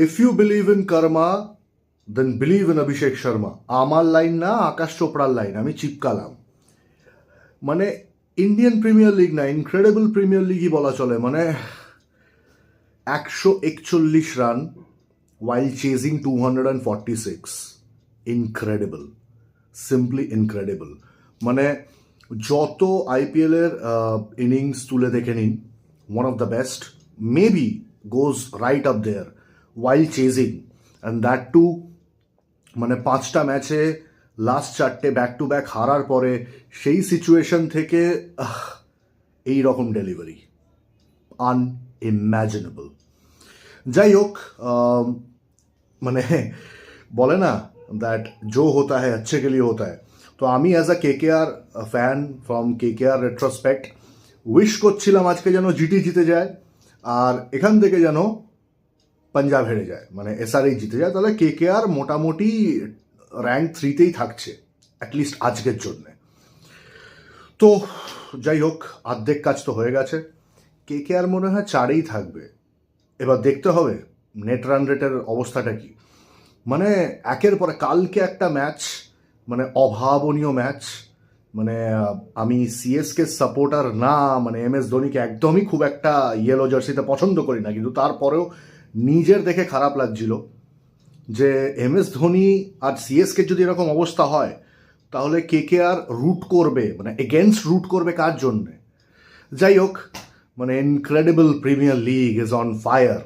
If you believe in karma then believe in Abhishek Sharma. আমার line না, আকাশ চোপড়ার লাইন, আমি চিপকালাম। মানে ইন্ডিয়ান প্রিমিয়ার লিগ না, ইনক্রেডিবল প্রিমিয়ার লিগই বলা চলে। মানে 141 run while chasing 246, incredible, simply incredible. মানে যত আইপিএল এর ইনিংস তুলে দেখে নিন, one of the best, maybe goes right up there while chasing, and that too মানে 5টা ম্যাচে লাস্ট 4টে ব্যাক টু ব্যাক হারার পরে সেই সিচুয়েশন থেকে এই রকম ডেলিভারি আনইম্যাজিনেবল। যাই হোক, মানে বলে না দ্যাট জো হতা হ্যায় আচ্ছে কে লিয়ে হতা হ্যায়। তো আমি as a KKR fan from KKR retrospect wish করছিলাম আজকে যেন জিটি জিতে যায়, আর এখান থেকে যেন পাঞ্জাব হেরে যায়, মানে এসআরএই জিতে যায়। তাহলে কেকেআর মোটামুটি র্যাঙ্ক 3তেই থাকছে অ্যাটলিস্ট আজকের জন্যে। তো যাই হোক, অর্ধেক কাজ তো হয়ে গেছে। কেকেআর মনে হয় 4এই থাকবে। এবার দেখতে হবে নেট রান রেটের অবস্থাটা কি। মানে একের পরে কালকে একটা ম্যাচ, মানে অভাবনীয় ম্যাচ। মানে আমি সিএসকে সাপোর্টার না, মানে এম এস ধোনিকে একদমই খুব একটা ইয়েলো জার্সিতে পছন্দ করি না, কিন্তু তারপরেও নিজের দেখে খারাপ লাগছিল যে এম এস ধোনি আর সিএসকে যদি এরকম অবস্থা হয়, তাহলে কেকেআর রুট করবে, মানে এগেনস্ট রুট করবে কার জন্যে। যাই হোক, মানে incredible premier league is on fire.